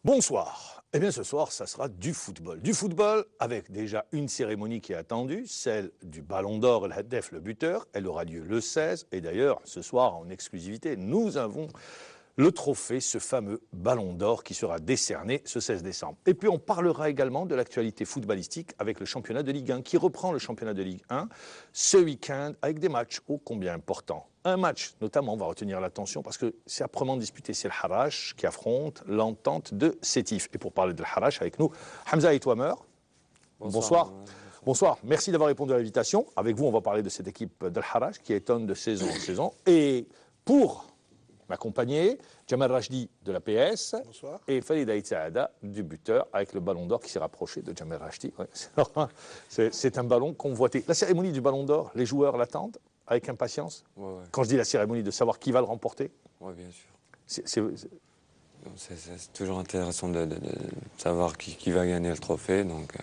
Bonsoir. Eh bien ce soir, ça sera du football. Du football avec déjà une cérémonie qui est attendue, celle du Ballon d'Or, le Haddef, le buteur. Elle aura lieu le 16. Et d'ailleurs, ce soir, en exclusivité, nous avons le trophée, ce fameux Ballon d'Or qui sera décerné ce 16 décembre. Et puis on parlera également de l'actualité footballistique avec le championnat de Ligue 1 qui reprend le championnat de Ligue 1 ce week-end avec des matchs ô combien importants. Un match, notamment, on va retenir l'attention parce que c'est âprement disputé, c'est le Harash qui affronte l'entente de Sétif. Et pour parler de Harash avec nous, Hamza Itouamer. Bonsoir. Bonsoir, merci d'avoir répondu à l'invitation. Avec vous, on va parler de cette équipe de Harash qui étonne de saison en saison. Et pour m'accompagner, Jamal Rachdi de la PS. Bonsoir. Et Falid Aït Saada du buteur avec le ballon d'or qui s'est rapproché de Jamal Rachdi. Ouais. C'est un ballon convoité. La cérémonie du ballon d'or, les joueurs l'attendent avec impatience. Ouais. Quand je dis la cérémonie, de savoir qui va le remporter. Oui, bien sûr. C'est toujours intéressant de savoir qui va gagner le trophée, donc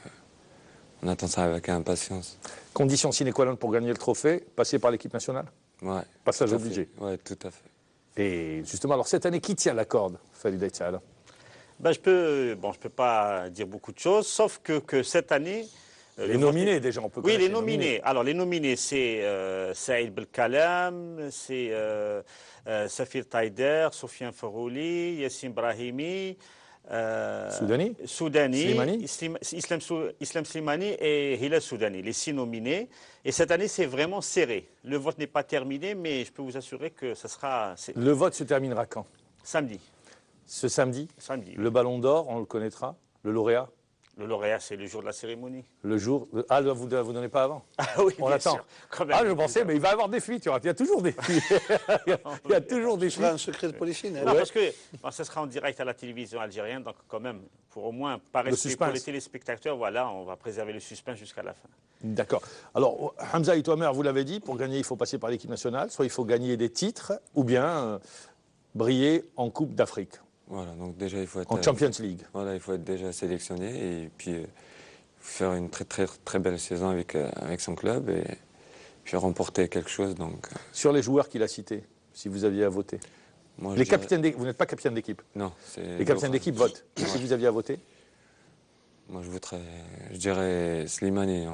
on attend ça avec impatience. condition sine qua non pour gagner le trophée, passer par l'équipe nationale. Ouais. Passage obligé. Oui, tout à fait. Et justement, alors cette année, qui tient la corde, Falid Aït Saada? Je peux pas dire beaucoup de choses, sauf que cette année... Les nominés, déjà, on peut Oui, connaître les nominés. Alors, les nominés, c'est Saïd Belkalam, c'est Safir Taider, Sofiane Farouli, Yassine Brahimi, Soudani, Slimani. Islam Slimani et Hilal Soudani, les 6 nominés. Et cette année, c'est vraiment serré. Le vote n'est pas terminé, mais je peux vous assurer que ça sera... Le vote se terminera quand? Samedi. Ce samedi. Samedi. Le ballon d'or, on le connaîtra. Le lauréat. Le lauréat, c'est le jour de la cérémonie. Le jour. Ah, vous ne donnez pas avant? Ah oui, on bien attend. sûr. Quand même. Ah, je pensais, mais il va y avoir des fuites. Il y a toujours des fuites. il y a toujours des Ce sera un fuites. secret de polichinelle. Non, Ouais. parce que ça sera en direct à la télévision algérienne, donc quand même, pour au moins, par respect pour suspense. les téléspectateurs, voilà, on va préserver le suspense jusqu'à la fin. D'accord. Alors, Hamza Itouamer, vous l'avez dit, pour gagner, il faut passer par l'équipe nationale. Soit il faut gagner des titres, ou bien briller en Coupe d'Afrique, Voilà, donc déjà il faut être... en Champions League. Voilà, il faut être déjà sélectionné et puis faire une très belle saison avec son club et puis remporter quelque chose. Donc, Sur les joueurs qu'il a cités, si vous aviez à voter. moi, Les je dirais- capitaines d'équipe, vous n'êtes pas capitaine d'équipe. Non, c'est... Les capitaines d'équipe votent. Ouais. Si vous aviez à voter, Moi, je dirais Slimani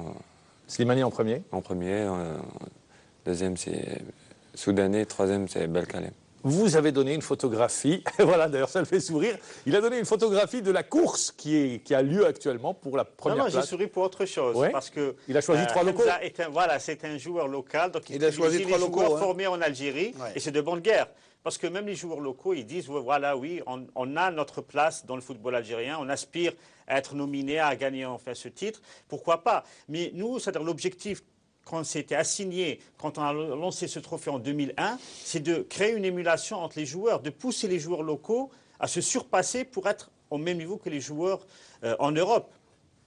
Slimani en premier. en premier, deuxième c'est Soudanais, troisième c'est Belkalem. Vous avez donné une photographie, voilà d'ailleurs ça le fait sourire, il a donné une photographie de la course qui a lieu actuellement pour la première Non, j'ai place. souri pour autre chose, Ouais. parce que... Il a choisi 3 locaux. Hamza voilà, c'est un joueur local, donc Il a choisi privilégie 3 les locaux, joueurs hein. formés en Algérie, Ouais. et c'est de bonne guerre. Parce que même les joueurs locaux, ils disent, voilà, oui, on a notre place dans le football algérien, on aspire à être nominé, à gagner enfin ce titre, pourquoi pas. Mais nous, c'est-à-dire l'objectif, quand c'était assigné, quand on a lancé ce trophée en 2001, c'est de créer une émulation entre les joueurs, de pousser les joueurs locaux à se surpasser pour être au même niveau que les joueurs en Europe.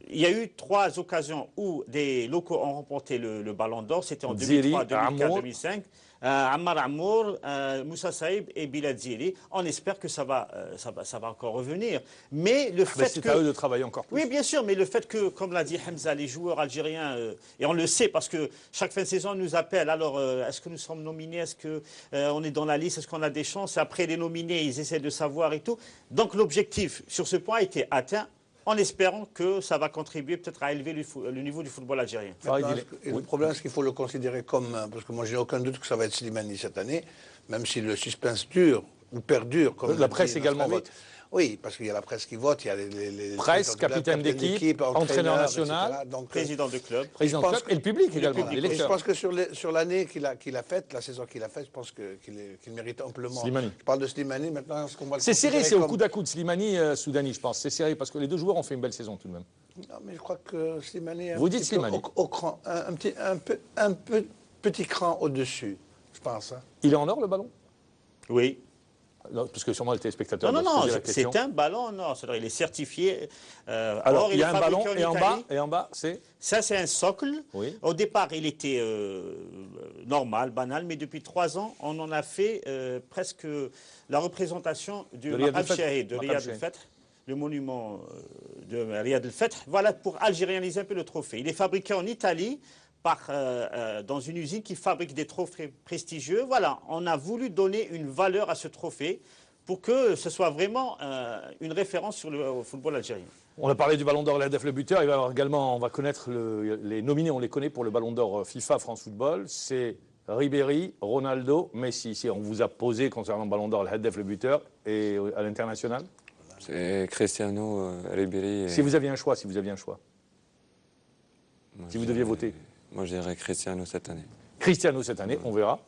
Il y a eu 3 occasions où des locaux ont remporté le Ballon d'Or. C'était en Ziri, 2003, 2004, Amour. 2005. Ammar Amour, Moussa Saïb et Bilal Ziri. On espère que ça va encore revenir. Mais le fait C'est que... à eux de travailler encore plus. Oui, bien sûr, mais le fait que, comme l'a dit Hamza, les joueurs algériens, et on le sait parce que chaque fin de saison, ils nous appellent. Alors, est-ce que nous sommes nominés? Est-ce qu'on est dans la liste? Est-ce qu'on a des chances? Après les nominés, ils essaient de savoir et tout. Donc, l'objectif sur ce point a été atteint en espérant que ça va contribuer peut-être à élever le niveau du football algérien. Farid, Maintenant, le problème, c'est qu'il faut le considérer comme... Parce que moi, j'ai aucun doute que ça va être Slimani cette année, même si le suspense dure ou perdure. Comme La l'a presse dit également notre ami. vote. Oui, parce qu'il y a la presse qui vote, il y a les Presse, capitaine d'équipe, entraîneur national, etc. Donc, Président de club. président de je pense club et le public également, public. les et je lecteurs. pense que sur l'année qu'il a faite, la saison qu'il a faite, je pense qu'il mérite amplement. Slimani. Je parle de Slimani, maintenant, est-ce qu'on va le C'est serré, considérer c'est au comme- coude à coude. Slimani, Soudani, je pense. C'est serré parce que les deux joueurs ont fait une belle saison tout de même. Non, mais je crois que Slimani est Vous un dites petit peu Slimani. au cran, un petit cran au-dessus, je pense. Hein. Il est en or le ballon? Oui. Non, parce que sûrement les téléspectateurs Non, doivent se poser la c'est question. un ballon en or. C'est-à-dire, il est certifié. Alors, or, il y a est un ballon fabriqué et en Italie. bas, c'est... Ça, c'est un socle. Oui. Au départ, il était normal, banal, mais depuis 3 ans, on en a fait presque la représentation du De Riyad Maqam el-Fath. Shahid, de Maqam Riyad Shahid. el-Fath, le monument de Riyad el-Fath. Voilà, pour algérianiser un peu le trophée. Il est fabriqué en Italie dans une usine qui fabrique des trophées prestigieux. Voilà, on a voulu donner une valeur à ce trophée pour que ce soit vraiment une référence sur le football algérien. On a parlé du Ballon d'Or, l'Hadef le buteur. Il va y avoir également, on va connaître les nominés, on les connaît pour le Ballon d'Or FIFA France Football. C'est Ribéry, Ronaldo, Messi. Si on vous a posé concernant le Ballon d'Or, l'Hadef le buteur et à l'international. C'est Cristiano, Ribéry. Si vous aviez un choix, moi, si vous deviez voter. Moi, je dirais Cristiano cette année. Cristiano cette année, on verra.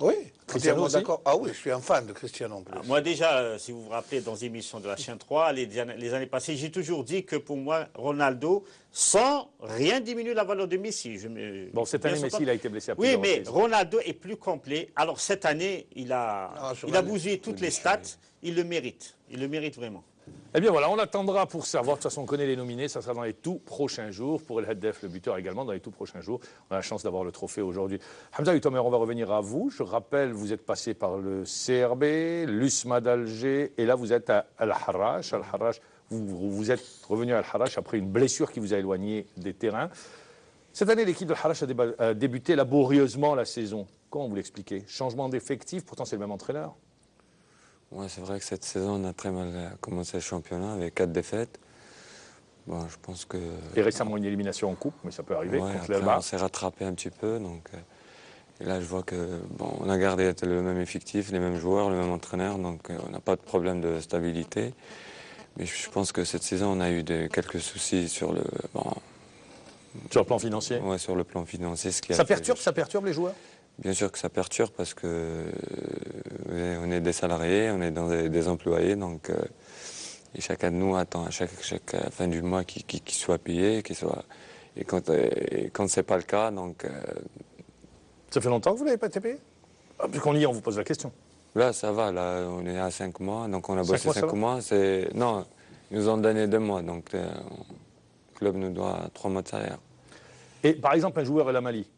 Oui, Cristiano aussi. d'accord. Ah oui, je suis un fan de Cristiano en plus. Moi déjà, si vous vous rappelez, dans les émissions de la chaîne 3, les années passées, j'ai toujours dit que pour moi, Ronaldo, sans rien diminuer la valeur de Messi. Bon, cette année, Messi, il a été blessé à Oui, plusieurs mais reprises. Ronaldo est plus complet. Alors cette année, il a bousillé toutes les stats. Il le mérite. Il le mérite vraiment. Eh bien voilà, on attendra pour savoir. De toute façon, on connaît les nominés. Ça sera dans les tout prochains jours. Pour El Haddef, le buteur également, dans les tout prochains jours. On a la chance d'avoir le trophée aujourd'hui. Hamza Hutomer, on va revenir à vous. Je rappelle, vous êtes passé par le CRB, l'USMA d'Alger, et là vous êtes à Al-Harrach. Al-Harrach, vous êtes revenu à Al-Harrach après une blessure qui vous a éloigné des terrains. Cette année, l'équipe de Al-Harrach a débuté laborieusement la saison. Comment vous l'expliquez? Changement d'effectif, pourtant c'est le même entraîneur. Ouais, c'est vrai que cette saison, on a très mal commencé le championnat avec 4 défaites. Bon, je pense que... Et récemment une élimination en coupe, mais ça peut arriver Ouais, contre après, l'Elba. on s'est rattrapé un petit peu. Donc, et là, je vois que bon, on a gardé le même effectif, les mêmes joueurs, le même entraîneur. Donc, on n'a pas de problème de stabilité. Mais je pense que cette saison, on a eu quelques soucis sur le... Sur le plan financier. Ouais, sur le plan financier. Ce qui Ça perturbe les joueurs? Bien sûr que ça perturbe parce que on est des salariés, on est des employés, donc et chacun de nous attend à chaque fin du mois qu'il soit payé, et quand c'est pas le cas, donc Ça fait longtemps que vous n'avez pas été payé? Puisqu'on y est, on vous pose la question. là ça va, là on est à 5 mois, donc on a 5 bossé mois, ça 5 va mois, non, ils nous ont donné 2 mois, donc le club nous doit 3 mois de salaire. Et par exemple, un joueur à la Mali,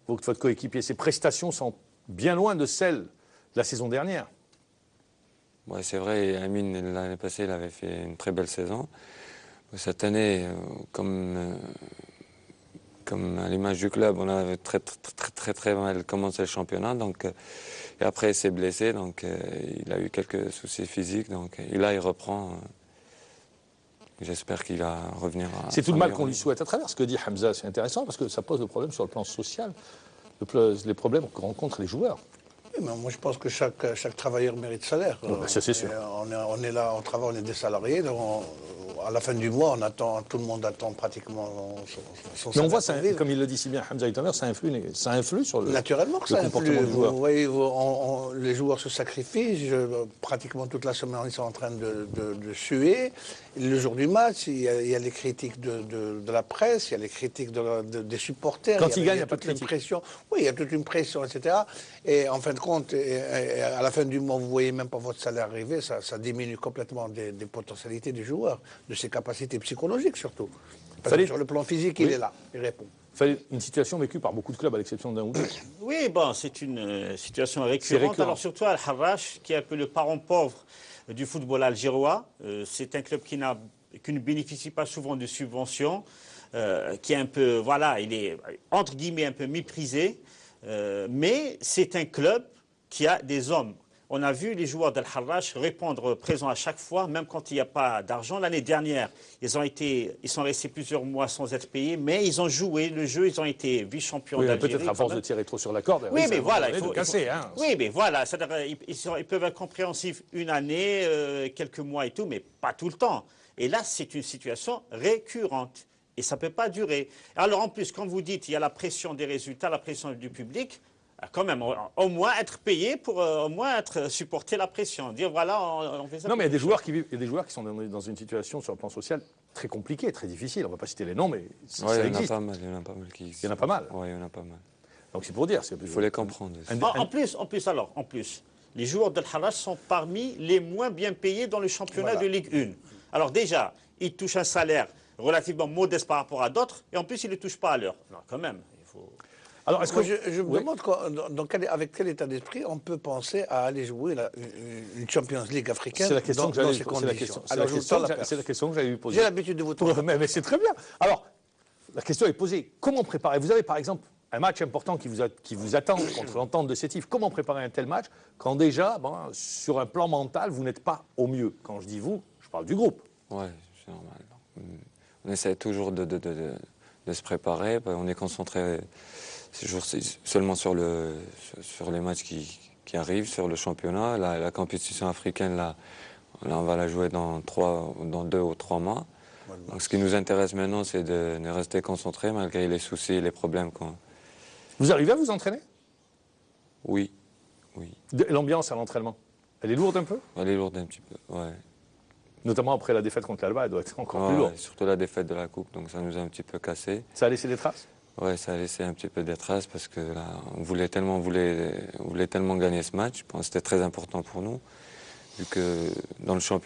votre coéquipier, ses prestations sont bien loin de celles de la saison dernière. Ouais, c'est vrai, Amine, l'année passée, il avait fait une très belle saison. Cette année, comme à l'image du club, on avait très mal commencé le championnat. Donc, et après, il s'est blessé, donc il a eu quelques soucis physiques. Donc, et là, il reprend. J'espère qu'il va revenir à... C'est tout le mal qu'on lui souhaite. À travers ce que dit Hamza, c'est intéressant parce que ça pose le problème sur le plan social, les problèmes que rencontrent les joueurs. Oui, mais moi je pense que chaque travailleur mérite salaire. Ça c'est sûr. On est là, on travaille, on est des salariés. Donc à la fin du mois, tout le monde attend pratiquement son Mais on salaire voit, pour vivre. comme il le dit si bien Hamza Hutomer, ça influe sur le, Naturellement que le ça comportement influe. du joueur. Vous voyez, les joueurs se sacrifient. Pratiquement toute la semaine, ils sont en train de suer. Le jour du match, il y a les critiques de la presse, il y a les critiques des supporters. Quand ils gagnent, il n'y a pas de toute une critique. pression. Oui, il y a toute une pression, etc. Et en fin de compte, à la fin du mois, vous ne voyez même pas votre salaire arriver. Ça diminue complètement des potentialités du joueur, de ses capacités psychologiques surtout. Parce que sur le plan physique, il est là, il répond. Une situation vécue par beaucoup de clubs, à l'exception d'un ou deux. Oui, bon, c'est une situation récurrente. Alors surtout Al-Harrach, qui est un peu le parent pauvre du football algérois. C'est un club qui ne bénéficie pas souvent de subventions, qui est un peu, voilà, il est entre guillemets un peu méprisé. Mais c'est un club qui a des hommes. On a vu les joueurs d'Al-Harrach répondre présent à chaque fois, même quand il n'y a pas d'argent. L'année dernière, ils sont restés plusieurs mois sans être payés, mais ils ont joué le jeu, ils ont été vice-champions d'Algérie. Peut-être à force de tirer trop sur la corde. Oui, mais voilà, il faut casser. Hein. Oui, mais voilà, ils peuvent être compréhensifs une année, quelques mois et tout, mais pas tout le temps. Et là, c'est une situation récurrente. Et ça ne peut pas durer. Alors en plus, quand vous dites il y a la pression des résultats, la pression du public, quand même, au moins être payé pour au moins supporter la pression. Dire voilà, on fait ça. Non, mais il y a des joueurs qui sont dans une situation sur le plan social très compliquée, très difficile. On ne va pas citer les noms, mais ça il y en existe. a pas mal, il y en a pas mal qui... Il y en a pas mal. Oui, il y en a pas mal. Donc c'est pour dire. Il faut les comprendre. En plus, les joueurs d'Al-Harrach sont parmi les moins bien payés dans le championnat de Ligue 1. Alors déjà, ils touchent un salaire relativement modeste par rapport à d'autres, et en plus, ils ne le touchent pas à l'heure. Non, quand même, il faut... Alors, est-ce que je me demande avec quel état d'esprit on peut penser à aller jouer une Champions League africaine dans ces conditions. C'est la question que j'avais posée. J'ai l'habitude de vous trouver. Mais c'est très bien. Alors, la question est posée. Comment préparer? Vous avez par exemple un match important qui vous attend contre l'Entente de Sétif. Comment préparer un tel match quand déjà, bon, sur un plan mental, vous n'êtes pas au mieux? Quand je dis vous, je parle du groupe. Ouais, c'est normal. On essaie toujours de se préparer. On est concentré seulement sur les matchs qui arrivent, sur le championnat. La compétition africaine, là, on va la jouer dans 2 ou 3 mois. Donc, ce qui nous intéresse maintenant, c'est de rester concentré malgré les soucis et les problèmes qu'on... Vous arrivez à vous entraîner? Oui, oui. L'ambiance à l'entraînement, elle est lourde un peu? Elle est lourde un petit peu, ouais. Notamment après la défaite contre l'Alba, elle doit être encore plus lourde. Surtout la défaite de la Coupe, donc ça nous a un petit peu cassé. Ça a laissé des traces? Ouais, ça a laissé un petit peu des traces parce que là, on voulait tellement gagner ce match. C'était très important pour nous, vu que dans le championnat,